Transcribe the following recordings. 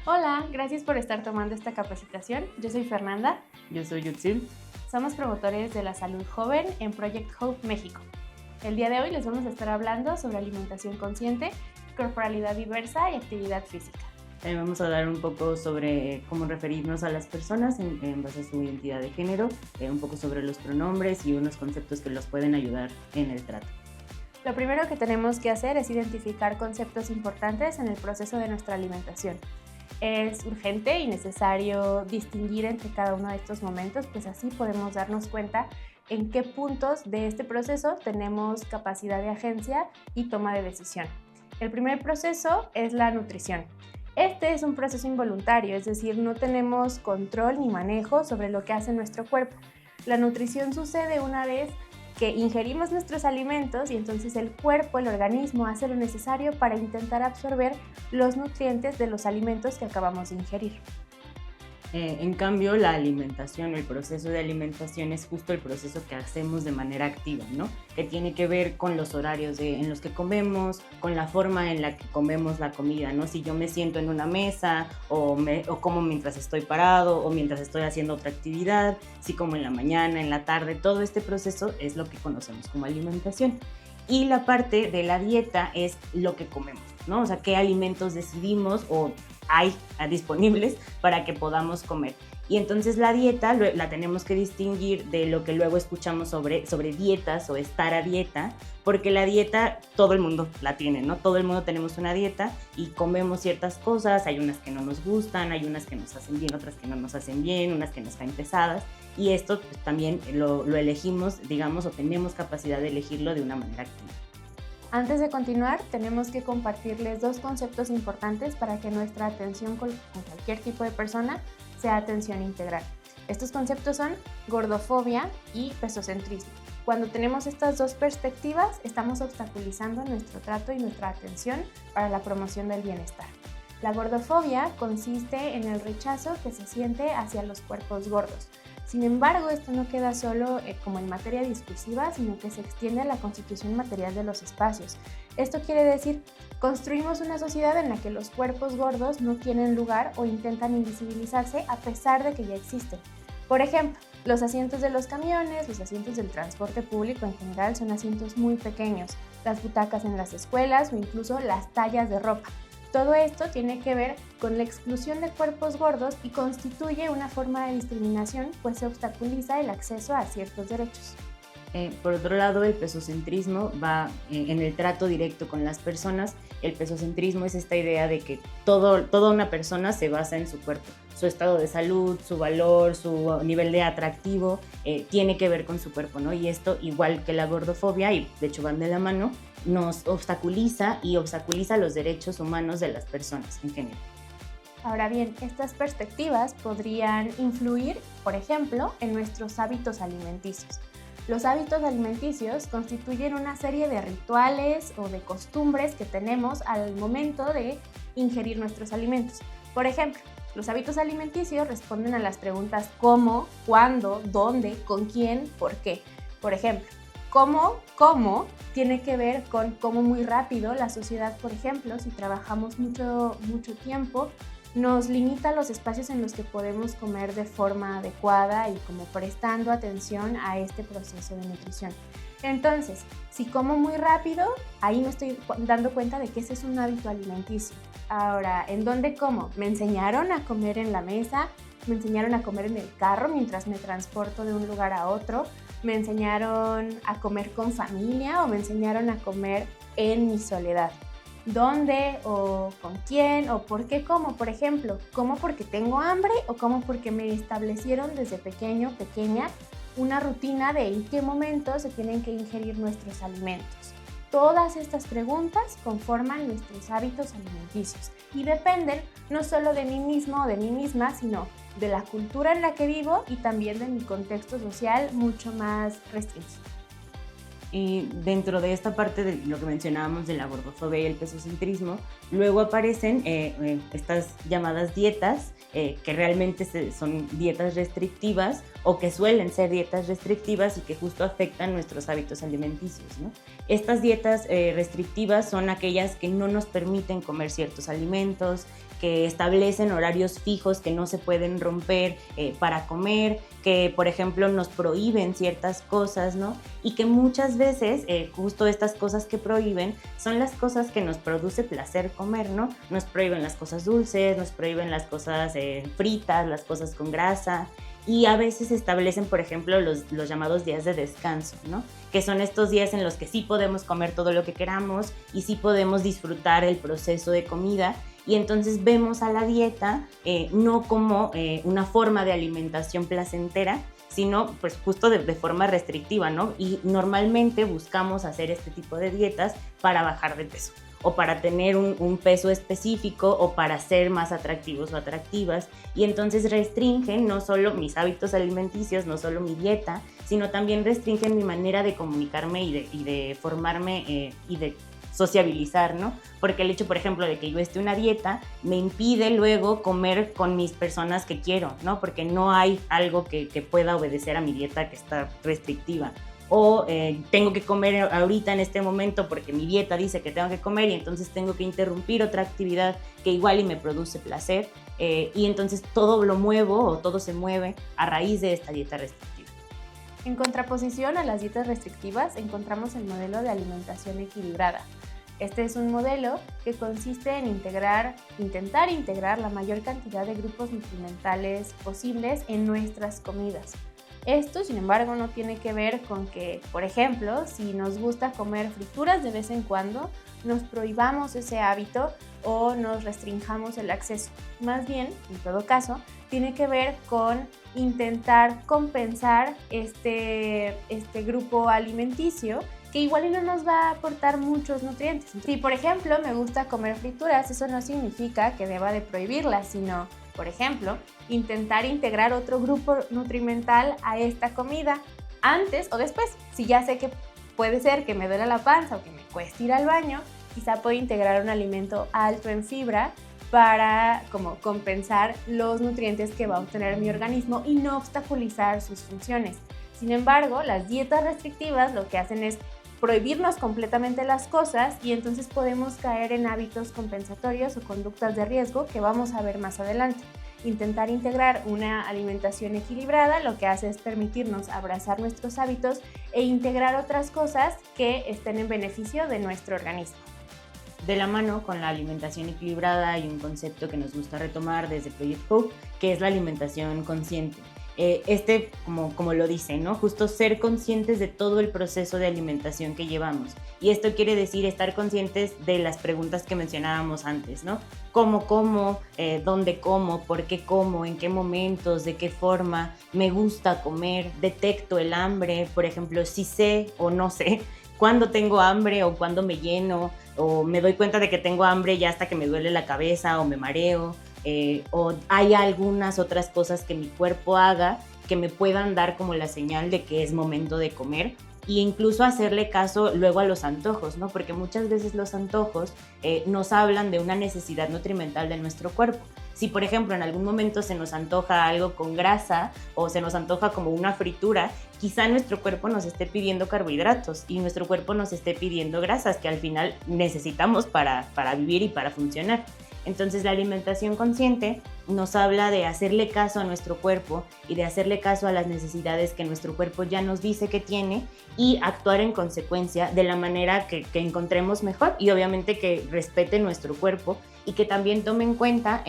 Hola, gracias por estar tomando esta capacitación. Yo soy Fernanda. Yo soy Yutzil. Somos promotores de la salud joven en Project Hope México. El día de hoy les vamos a estar hablando sobre alimentación consciente, corporalidad diversa y actividad física. También vamos a hablar un poco sobre cómo referirnos a las personas en base a su identidad de género, un poco sobre los pronombres y unos conceptos que los pueden ayudar en el trato. Lo primero que tenemos que hacer es identificar conceptos importantes en el proceso de nuestra alimentación. Es urgente y necesario distinguir entre cada uno de estos momentos, pues así podemos darnos cuenta en qué puntos de este proceso tenemos capacidad de agencia y toma de decisión. El primer proceso es la nutrición. Este es un proceso involuntario, es decir, no tenemos control ni manejo sobre lo que hace nuestro cuerpo. La nutrición sucede una vez que ingerimos nuestros alimentos y entonces el cuerpo, el organismo, hace lo necesario para intentar absorber los nutrientes de los alimentos que acabamos de ingerir. En cambio, la alimentación, el proceso de alimentación es justo el proceso que hacemos de manera activa, ¿no? Que tiene que ver con los horarios en los que comemos, con la forma en la que comemos la comida, ¿no? Si yo me siento en una mesa o como mientras estoy parado o mientras estoy haciendo otra actividad, si como en la mañana, en la tarde, todo este proceso es lo que conocemos como alimentación. Y la parte de la dieta es lo que comemos, ¿no? O sea, qué alimentos decidimos o hay disponibles para que podamos comer. Y entonces la dieta la tenemos que distinguir de lo que luego escuchamos sobre dietas o estar a dieta, porque la dieta todo el mundo la tiene, ¿no? Todo el mundo tenemos una dieta y comemos ciertas cosas, hay unas que no nos gustan, hay unas que nos hacen bien, otras que no nos hacen bien, unas que nos caen pesadas, y esto pues, también lo elegimos, digamos, o tenemos capacidad de elegirlo de una manera activa. Antes de continuar, tenemos que compartirles dos conceptos importantes para que nuestra atención con cualquier tipo de persona sea atención integral. Estos conceptos son gordofobia y pesocentrismo. Cuando tenemos estas dos perspectivas, estamos obstaculizando nuestro trato y nuestra atención para la promoción del bienestar. La gordofobia consiste en el rechazo que se siente hacia los cuerpos gordos. Sin embargo, esto no queda solo como en materia discursiva, sino que se extiende a la constitución material de los espacios. Esto quiere decir, construimos una sociedad en la que los cuerpos gordos no tienen lugar o intentan invisibilizarse a pesar de que ya existen. Por ejemplo, los asientos de los camiones, los asientos del transporte público en general son asientos muy pequeños, las butacas en las escuelas o incluso las tallas de ropa. Todo esto tiene que ver con la exclusión de cuerpos gordos y constituye una forma de discriminación, pues se obstaculiza el acceso a ciertos derechos. Por otro lado, el pesocentrismo va en el trato directo con las personas. El pesocentrismo es esta idea de que toda una persona se basa en su cuerpo. Su estado de salud, su valor, su nivel de atractivo, tiene que ver con su cuerpo, ¿no? Y esto, igual que la gordofobia, y de hecho van de la mano, nos obstaculiza los derechos humanos de las personas en general. Ahora bien, estas perspectivas podrían influir, por ejemplo, en nuestros hábitos alimenticios. Los hábitos alimenticios constituyen una serie de rituales o de costumbres que tenemos al momento de ingerir nuestros alimentos. Por ejemplo, los hábitos alimenticios responden a las preguntas cómo, cuándo, dónde, con quién, por qué. Por ejemplo, cómo tiene que ver con cómo muy rápido la sociedad, por ejemplo, si trabajamos mucho tiempo, nos limita los espacios en los que podemos comer de forma adecuada y como prestando atención a este proceso de nutrición. Entonces, si como muy rápido, ahí me estoy dando cuenta de que ese es un hábito alimenticio. Ahora, ¿en dónde como? Me enseñaron a comer en la mesa, me enseñaron a comer en el carro mientras me transporto de un lugar a otro, me enseñaron a comer con familia o me enseñaron a comer en mi soledad. ¿Dónde o con quién o por qué como? Por ejemplo, ¿como porque tengo hambre o como porque me establecieron desde pequeña, una rutina de en qué momento se tienen que ingerir nuestros alimentos? Todas estas preguntas conforman nuestros hábitos alimenticios y dependen no solo de mí mismo o de mí misma, sino de la cultura en la que vivo y también de mi contexto social mucho más restringido. Y dentro de esta parte de lo que mencionábamos de la gordofobia y el pesocentrismo, luego aparecen estas llamadas dietas, que realmente son dietas restrictivas o que suelen ser dietas restrictivas y que justo afectan nuestros hábitos alimenticios, ¿no? Estas dietas restrictivas son aquellas que no nos permiten comer ciertos alimentos, que establecen horarios fijos que no se pueden romper para comer, que por ejemplo nos prohíben ciertas cosas, ¿no? Y que muchas veces justo estas cosas que prohíben son las cosas que nos produce placer comer, ¿no? Nos prohíben las cosas dulces, nos prohíben las cosas fritas, las cosas con grasa, y a veces establecen, por ejemplo, los llamados días de descanso, ¿no? Que son estos días en los que sí podemos comer todo lo que queramos y sí podemos disfrutar el proceso de comida. Y entonces vemos a la dieta no como una forma de alimentación placentera, sino pues justo de forma restrictiva, ¿no? Y normalmente buscamos hacer este tipo de dietas para bajar de peso, o para tener un peso específico, o para ser más atractivos o atractivas, y entonces restringen no solo mis hábitos alimenticios, no solo mi dieta, sino también restringen mi manera de comunicarme y de formarme y de sociabilizar, ¿no? Porque el hecho, por ejemplo, de que yo esté una dieta me impide luego comer con mis personas que quiero, ¿no? Porque no hay algo que pueda obedecer a mi dieta que está restrictiva. O tengo que comer ahorita en este momento porque mi dieta dice que tengo que comer, y entonces tengo que interrumpir otra actividad que igual y me produce placer, y entonces todo lo muevo o todo se mueve a raíz de esta dieta restrictiva. En contraposición a las dietas restrictivas encontramos el modelo de alimentación equilibrada. Este es un modelo que consiste en intentar integrar la mayor cantidad de grupos nutrimentales posibles en nuestras comidas. Esto, sin embargo, no tiene que ver con que, por ejemplo, si nos gusta comer frituras de vez en cuando, nos prohibamos ese hábito o nos restringamos el acceso. Más bien, en todo caso, tiene que ver con intentar compensar este grupo alimenticio que igual y no nos va a aportar muchos nutrientes. Si, por ejemplo, me gusta comer frituras, eso no significa que deba de prohibirlas, sino, por ejemplo, intentar integrar otro grupo nutrimental a esta comida antes o después. Si ya sé que puede ser que me duela la panza o que me cueste ir al baño, quizá puedo integrar un alimento alto en fibra para como compensar los nutrientes que va a obtener mi organismo y no obstaculizar sus funciones. Sin embargo, las dietas restrictivas lo que hacen es prohibirnos completamente las cosas, y entonces podemos caer en hábitos compensatorios o conductas de riesgo que vamos a ver más adelante. Intentar integrar una alimentación equilibrada lo que hace es permitirnos abrazar nuestros hábitos e integrar otras cosas que estén en beneficio de nuestro organismo. De la mano con la alimentación equilibrada hay un concepto que nos gusta retomar desde Project Hope, que es la alimentación consciente. Como lo dice, ¿no? Justo ser conscientes de todo el proceso de alimentación que llevamos. Y esto quiere decir estar conscientes de las preguntas que mencionábamos antes, ¿no? ¿Cómo como? ¿Dónde como? ¿Por qué como? ¿En qué momentos? ¿De qué forma? ¿Me gusta comer? ¿Detecto el hambre? Por ejemplo, si sé o no sé cuándo tengo hambre o cuándo me lleno, o me doy cuenta de que tengo hambre ya hasta que me duele la cabeza o me mareo. O hay algunas otras cosas que mi cuerpo haga que me puedan dar como la señal de que es momento de comer, e incluso hacerle caso luego a los antojos, ¿no? Porque muchas veces los antojos nos hablan de una necesidad nutrimental de nuestro cuerpo. Si, por ejemplo, en algún momento se nos antoja algo con grasa o se nos antoja como una fritura, quizá nuestro cuerpo nos esté pidiendo carbohidratos y nuestro cuerpo nos esté pidiendo grasas que al final necesitamos para vivir y para funcionar. Entonces la alimentación consciente nos habla de hacerle caso a nuestro cuerpo y de hacerle caso a las necesidades que nuestro cuerpo ya nos dice que tiene, y actuar en consecuencia de la manera que encontremos mejor, y obviamente que respete nuestro cuerpo y que también tome en cuenta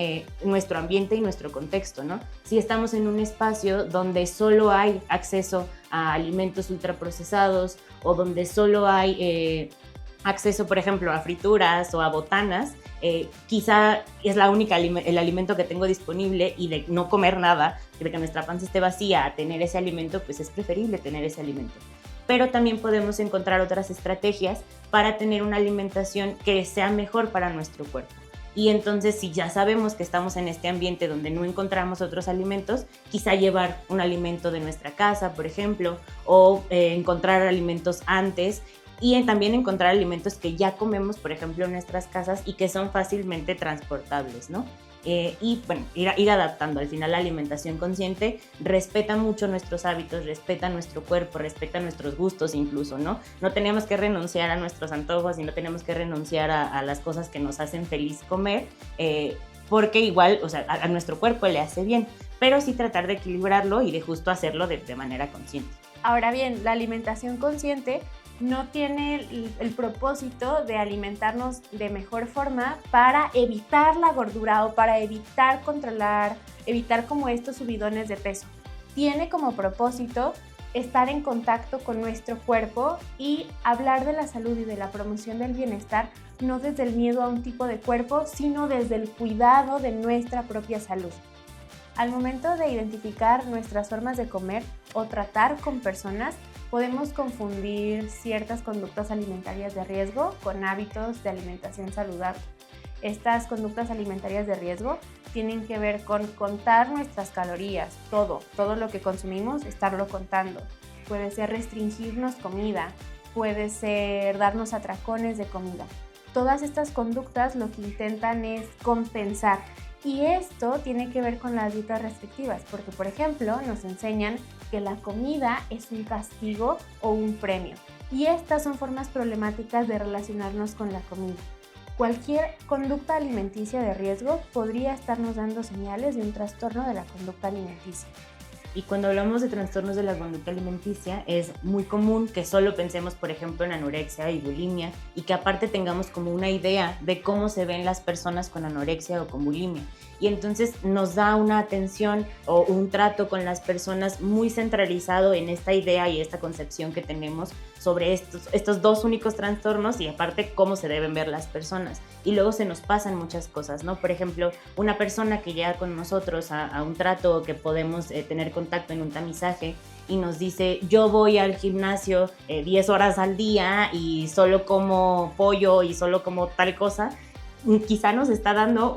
nuestro ambiente y nuestro contexto, ¿no? Si estamos en un espacio donde solo hay acceso a alimentos ultraprocesados, o donde solo hay acceso, por ejemplo, a frituras o a botanas, quizá es el alimento que tengo disponible, y de no comer nada, de que nuestra panza esté vacía a tener ese alimento, pues es preferible tener ese alimento. Pero también podemos encontrar otras estrategias para tener una alimentación que sea mejor para nuestro cuerpo. Y entonces, si ya sabemos que estamos en este ambiente donde no encontramos otros alimentos, quizá llevar un alimento de nuestra casa, por ejemplo, o encontrar alimentos antes, y también encontrar alimentos que ya comemos, por ejemplo, en nuestras casas y que son fácilmente transportables, ¿no? Y bueno, ir adaptando. Al final la alimentación consciente respeta mucho nuestros hábitos, respeta nuestro cuerpo, respeta nuestros gustos incluso, ¿no? No tenemos que renunciar a nuestros antojos y no tenemos que renunciar a las cosas que nos hacen feliz comer, porque igual, o sea, a nuestro cuerpo le hace bien, pero sí tratar de equilibrarlo y de justo hacerlo de manera consciente. Ahora bien, la alimentación consciente no tiene el propósito de alimentarnos de mejor forma para evitar la gordura o para evitar evitar como estos subidones de peso. Tiene como propósito estar en contacto con nuestro cuerpo y hablar de la salud y de la promoción del bienestar, no desde el miedo a un tipo de cuerpo, sino desde el cuidado de nuestra propia salud. Al momento de identificar nuestras formas de comer o tratar con personas, podemos confundir ciertas conductas alimentarias de riesgo con hábitos de alimentación saludable. Estas conductas alimentarias de riesgo tienen que ver con contar nuestras calorías, todo lo que consumimos, estarlo contando. Puede ser restringirnos comida, puede ser darnos atracones de comida. Todas estas conductas lo que intentan es compensar. Y esto tiene que ver con las dietas restrictivas, porque por ejemplo nos enseñan que la comida es un castigo o un premio. Y estas son formas problemáticas de relacionarnos con la comida. Cualquier conducta alimenticia de riesgo podría estarnos dando señales de un trastorno de la conducta alimenticia. Y cuando hablamos de trastornos de la conducta alimenticia, es muy común que solo pensemos, por ejemplo, en anorexia y bulimia y que aparte tengamos como una idea de cómo se ven las personas con anorexia o con bulimia. Y entonces nos da una atención o un trato con las personas muy centralizado en esta idea y esta concepción que tenemos sobre estos dos únicos trastornos y aparte cómo se deben ver las personas. Y luego se nos pasan muchas cosas, ¿no? Por ejemplo, una persona que llega con nosotros a un trato o que podemos tener contacto en un tamizaje y nos dice, yo voy al gimnasio 10 horas al día y solo como pollo y solo como tal cosa, quizá nos está dando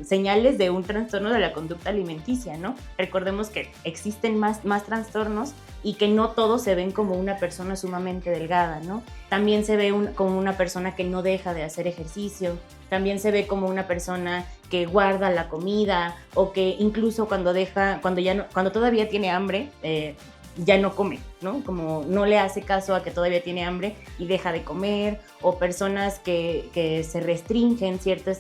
señales de un trastorno de la conducta alimenticia, ¿no? Recordemos que existen más trastornos y que no todos se ven como una persona sumamente delgada, ¿no? También se ve como una persona que no deja de hacer ejercicio, también se ve como una persona que guarda la comida o que incluso cuando todavía tiene hambre, ya no come, ¿no? Como no le hace caso a que todavía tiene hambre y deja de comer, o personas que se restringen ciertos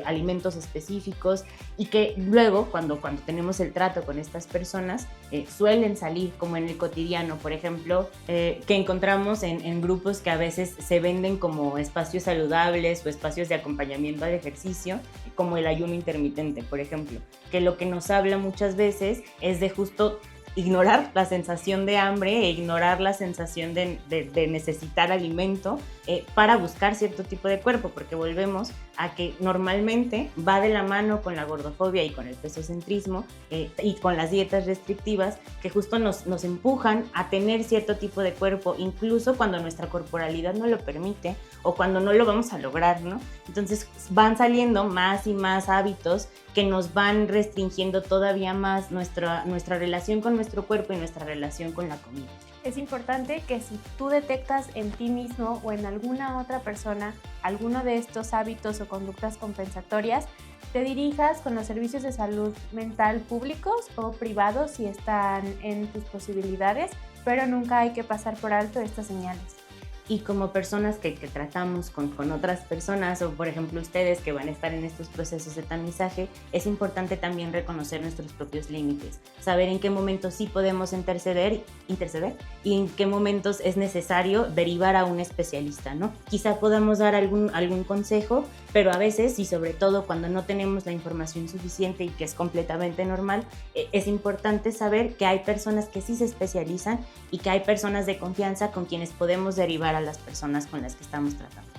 alimentos específicos y que luego cuando tenemos el trato con estas personas suelen salir como en el cotidiano, por ejemplo, que encontramos en grupos que a veces se venden como espacios saludables o espacios de acompañamiento al ejercicio, como el ayuno intermitente, por ejemplo, que lo que nos habla muchas veces es de justo ignorar la sensación de hambre e ignorar la sensación de necesitar alimento para buscar cierto tipo de cuerpo, porque volvemos a que normalmente va de la mano con la gordofobia y con el pesocentrismo y con las dietas restrictivas que justo nos empujan a tener cierto tipo de cuerpo, incluso cuando nuestra corporalidad no lo permite o cuando no lo vamos a lograr, ¿no? Entonces van saliendo más y más hábitos que nos van restringiendo todavía más nuestra relación con nuestro cuerpo y nuestra relación con la comida. Es importante que si tú detectas en ti mismo o en alguna otra persona alguno de estos hábitos o conductas compensatorias, te dirijas con los servicios de salud mental públicos o privados si están en tus posibilidades, pero nunca hay que pasar por alto estas señales. Y como personas que tratamos con otras personas o por ejemplo ustedes que van a estar en estos procesos de tamizaje, es importante también reconocer nuestros propios límites, saber en qué momentos sí podemos interceder y en qué momentos es necesario derivar a un especialista, ¿no? Quizá podamos dar algún consejo, pero a veces y sobre todo cuando no tenemos la información suficiente y que es completamente normal, es importante saber que hay personas que sí se especializan y que hay personas de confianza con quienes podemos derivar a las personas con las que estamos tratando.